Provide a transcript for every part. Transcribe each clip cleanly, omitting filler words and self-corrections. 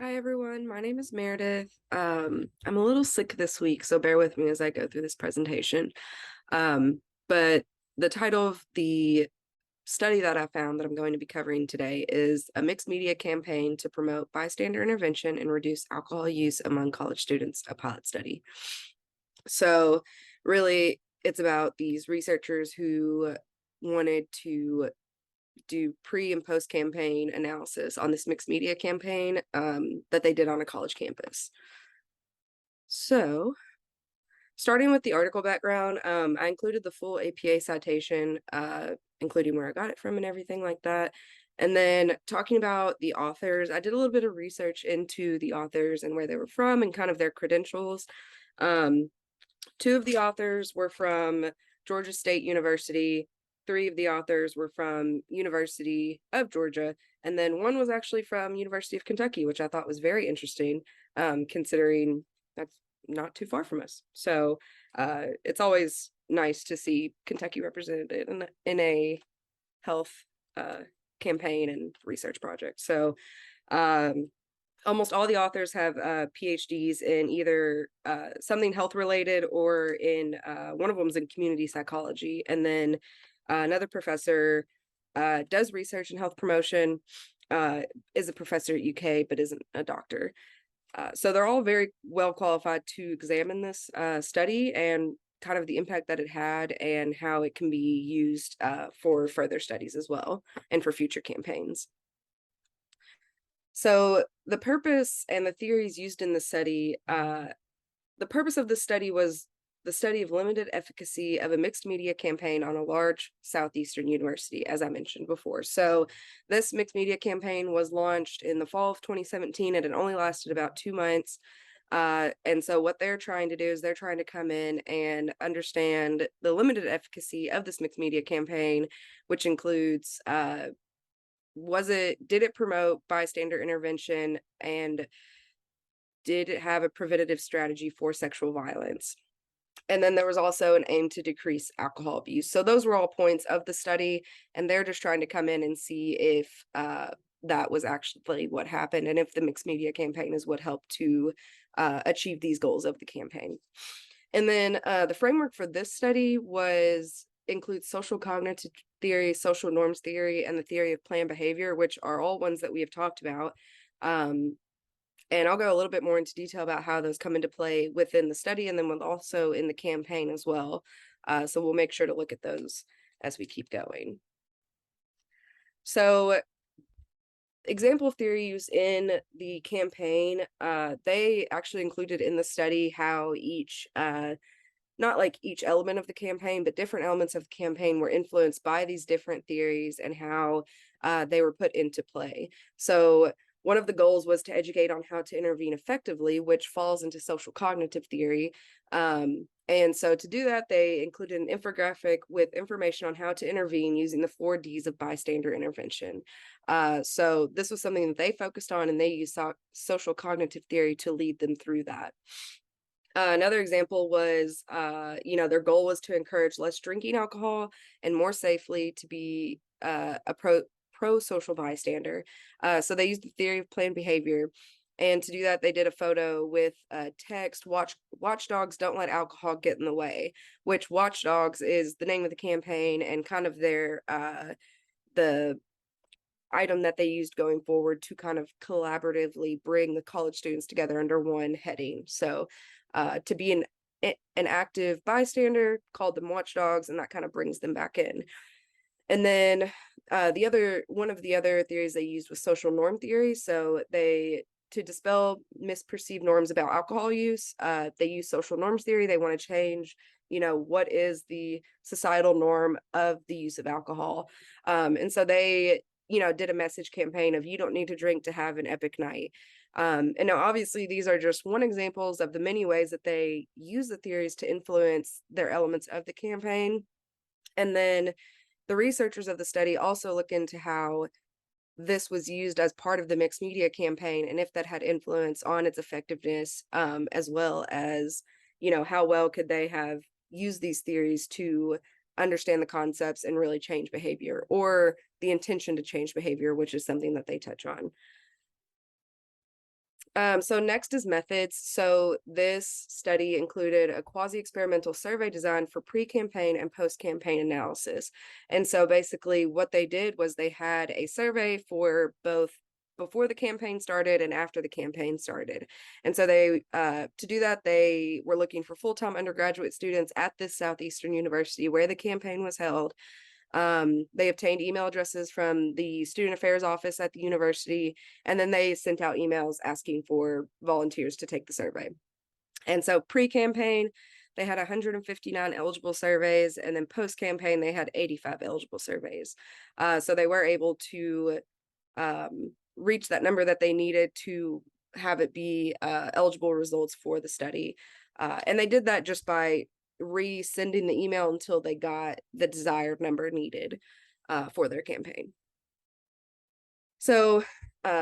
Hi everyone, my name is Meredith. I'm a little sick this week, so bear with me as I go through this presentation. But the title of the study that I found that I'm going to be covering today is a mixed media campaign to promote bystander intervention and reduce alcohol use among college students, a pilot study. So really, it's about these researchers who wanted to do pre and post campaign analysis on this mixed media campaign that they did on a college campus. So, starting with the article background, I included the full APA citation, including where I got it from and everything like that. And then talking about the authors, I did a little bit of research into the authors and where they were from and kind of their credentials. Um, Two of the authors were from Georgia State University. Three of the authors were from University of Georgia, and then one was actually from University of Kentucky, which I thought was very interesting, considering that's not too far from us. So it's always nice to see Kentucky represented in a health uh, campaign and research project. So um, almost all the authors have PhDs in either something health related or in one of them is in community psychology. And then another professor does research in health promotion, is a professor at UK, but isn't a doctor. So they're all very well qualified to examine this study and kind of the impact that it had and how it can be used for further studies as well and for future campaigns. So the purpose and the theories used in the study, the purpose of the study was the study of limited efficacy of a mixed media campaign on a large Southeastern university, as I mentioned before. So this mixed media campaign was launched in the fall of 2017, and it only lasted about 2 months. And so what they're trying to do is they're trying to come in and understand the limited efficacy of this mixed media campaign, which includes did it promote bystander intervention, and did it have a preventative strategy for sexual violence? And then there was also an aim to decrease alcohol abuse. So those were all points of the study, and they're just trying to come in and see if that was actually what happened and if the mixed media campaign is what helped to achieve these goals of the campaign. And then the framework for this study was includes social cognitive theory, social norms theory, and the theory of planned behavior, which are all ones that we have talked about. Um, and I'll go a little bit more into detail about how those come into play within the study and then also in the campaign as well. So we'll make sure to look at those as we keep going. So example of theory used in the campaign, they actually included in the study how each not like each element of the campaign, but different elements of the campaign were influenced by these different theories and how they were put into play. So one of the goals was to educate on how to intervene effectively, which falls into social cognitive theory. And so to do that, they included an infographic with information on how to intervene using the 4 Ds of bystander intervention. So this was something that they focused on, and they used social cognitive theory to lead them through that. Another example was, their goal was to encourage less drinking alcohol and more safely to be a pro-social bystander. So they used the theory of planned behavior. And to do that, they did a photo with text, Watchdogs don't let alcohol get in the way, which Watchdogs is the name of the campaign and kind of the item that they used going forward to kind of collaboratively bring the college students together under one heading. So to be an active bystander, called them watchdogs, and that kind of brings them back in. And then one of the other theories they used was social norm theory. So to dispel misperceived norms about alcohol use, they use social norms theory. They want to change, what is the societal norm of the use of alcohol. And so they did a message campaign of you don't need to drink to have an epic night. And now obviously these are just one examples of the many ways that they use the theories to influence their elements of the campaign. And then the researchers of the study also look into how this was used as part of the mixed media campaign and if that had influence on its effectiveness, as well as, how well could they have used these theories to understand the concepts and really change behavior, or the intention to change behavior, which is something that they touch on. So next is methods. So this study included a quasi-experimental survey design for pre-campaign and post-campaign analysis. And so basically what they did was they had a survey for both before the campaign started and after the campaign started. And so they to do that, they were looking for full-time undergraduate students at this Southeastern University where the campaign was held. They obtained email addresses from the student affairs office at the university, and then they sent out emails asking for volunteers to take the survey. And so pre-campaign, they had 159 eligible surveys, and then post-campaign, they had 85 eligible surveys. So they were able to reach that number that they needed to have it be eligible results for the study. And they did that just by resending the email until they got the desired number needed for their campaign. So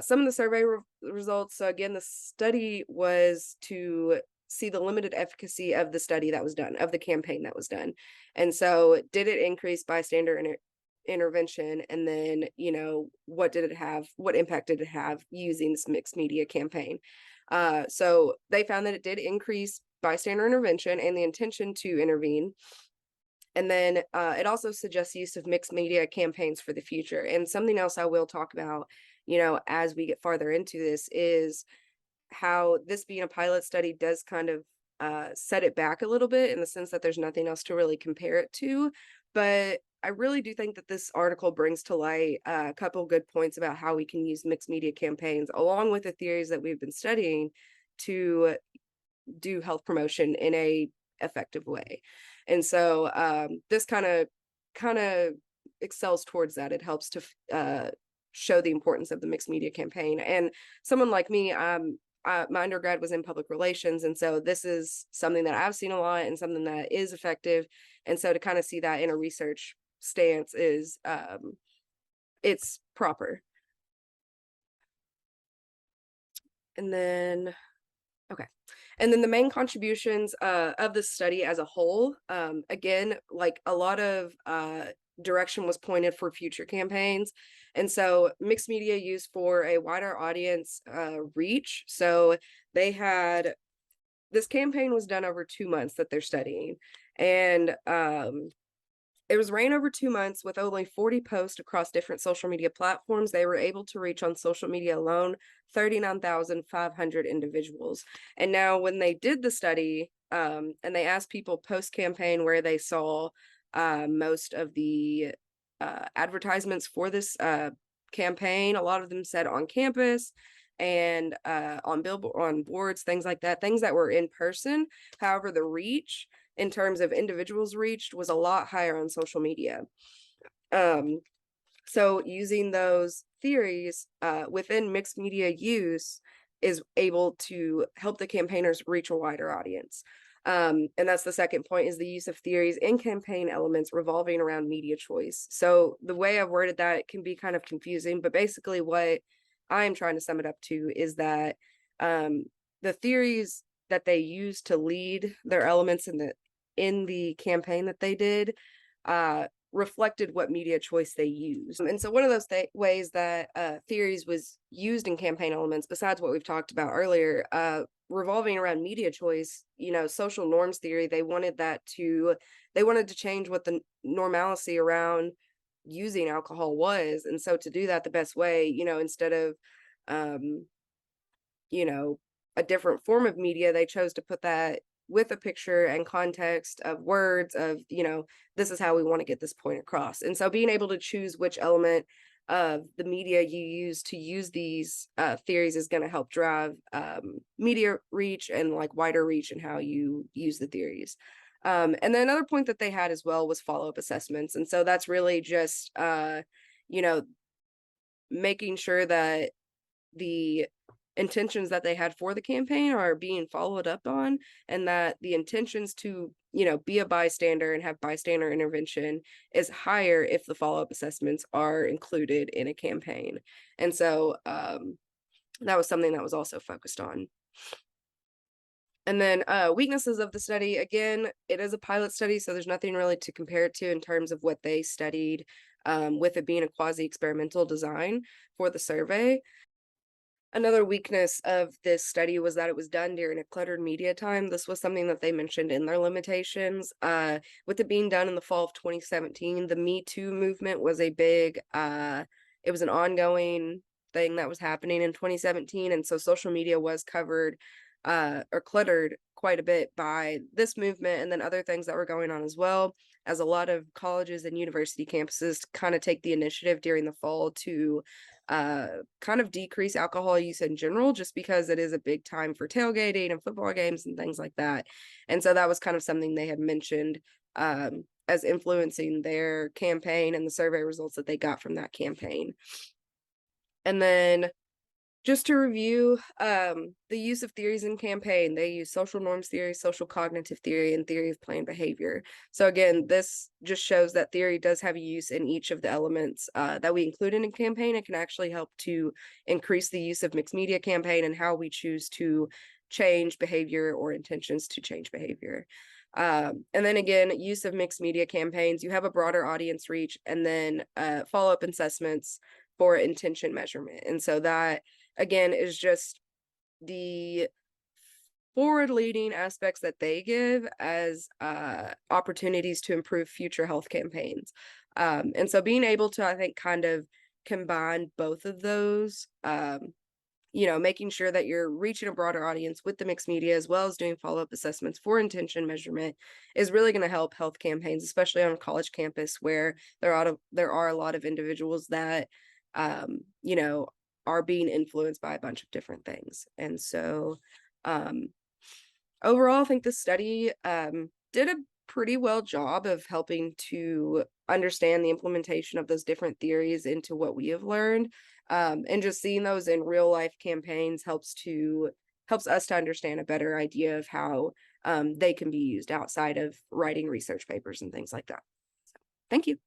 some of the survey results. So again, the study was to see the limited efficacy of the study that was done, of the campaign that was done. And so did it increase bystander intervention? And then, what did it have? What impact did it have using this mixed media campaign? So they found that it did increase bystander intervention and the intention to intervene. And then it also suggests use of mixed media campaigns for the future. And something else I will talk about, as we get farther into this, is how this being a pilot study does kind of set it back a little bit in the sense that there's nothing else to really compare it to. But I really do think that this article brings to light a couple good points about how we can use mixed media campaigns along with the theories that we've been studying to do health promotion in a effective way. And so this kind of excels towards that. It helps to show the importance of the mixed media campaign. And someone like me, my undergrad was in public relations, and so this is something that I've seen a lot and something that is effective. And so to kind of see that in a research stance is it's proper. And then okay. And then the main contributions of the study as a whole, again, like a lot of direction was pointed for future campaigns. And so mixed media used for a wider audience reach. So they had this campaign was done over 2 months that they're studying. And it was ran over 2 months with only 40 posts across different social media platforms. They were able to reach on social media alone 39,500 individuals. And now, when they did the study and they asked people post campaign where they saw most of the advertisements for this campaign, a lot of them said on campus and on boards, things like that, things that were in person. However, the reach in terms of individuals reached was a lot higher on social media. So using those theories within mixed media use is able to help the campaigners reach a wider audience. And that's the second point, is the use of theories in campaign elements revolving around media choice. So the way I've worded that can be kind of confusing, but basically what I'm trying to sum it up to is that the theories that they use to lead their elements in the campaign that they did reflected what media choice they used. And so one of those ways that theories was used in campaign elements, besides what we've talked about earlier, revolving around media choice, social norms theory, they wanted to change what the normalcy around using alcohol was. And so to do that the best way, instead of a different form of media, they chose to put that with a picture and context of words of, this is how we want to get this point across. And so being able to choose which element of the media you use to use these theories is going to help drive media reach and like wider reach in how you use the theories. And then another point that they had as well was follow-up assessments. And so that's really just, making sure that the intentions that they had for the campaign are being followed up on, and that the intentions to be a bystander and have bystander intervention is higher if the follow-up assessments are included in a campaign. And so that was something that was also focused on. And then weaknesses of the study, again, it is a pilot study, so there's nothing really to compare it to in terms of what they studied with it being a quasi-experimental design for the survey. Another weakness of this study was that it was done during a cluttered media time. This was something that they mentioned in their limitations. With it being done in the fall of 2017, the Me Too movement was a big, it was an ongoing thing that was happening in 2017. And so social media was covered or cluttered quite a bit by this movement and then other things that were going on as well, as a lot of colleges and university campuses kind of take the initiative during the fall to kind of decrease alcohol use in general, just because it is a big time for tailgating and football games and things like that. And so that was kind of something they had mentioned as influencing their campaign and the survey results that they got from that campaign. And then just to review, the use of theories in campaign, they use social norms theory, social cognitive theory, and theory of planned behavior. So again, this just shows that theory does have a use in each of the elements that we include in a campaign. It can actually help to increase the use of mixed media campaign and how we choose to change behavior or intentions to change behavior. And then again, use of mixed media campaigns, you have a broader audience reach, and then follow-up assessments for intention measurement. And so that again is just the forward-leading aspects that they give as opportunities to improve future health campaigns. And so being able to, I think, kind of combine both of those, making sure that you're reaching a broader audience with the mixed media as well as doing follow-up assessments for intention measurement is really going to help health campaigns, especially on a college campus where there are a lot of individuals that are being influenced by a bunch of different things. And so overall, I think the study did a pretty well job of helping to understand the implementation of those different theories into what we have learned. And just seeing those in real life campaigns helps us to understand a better idea of how they can be used outside of writing research papers and things like that. So, thank you.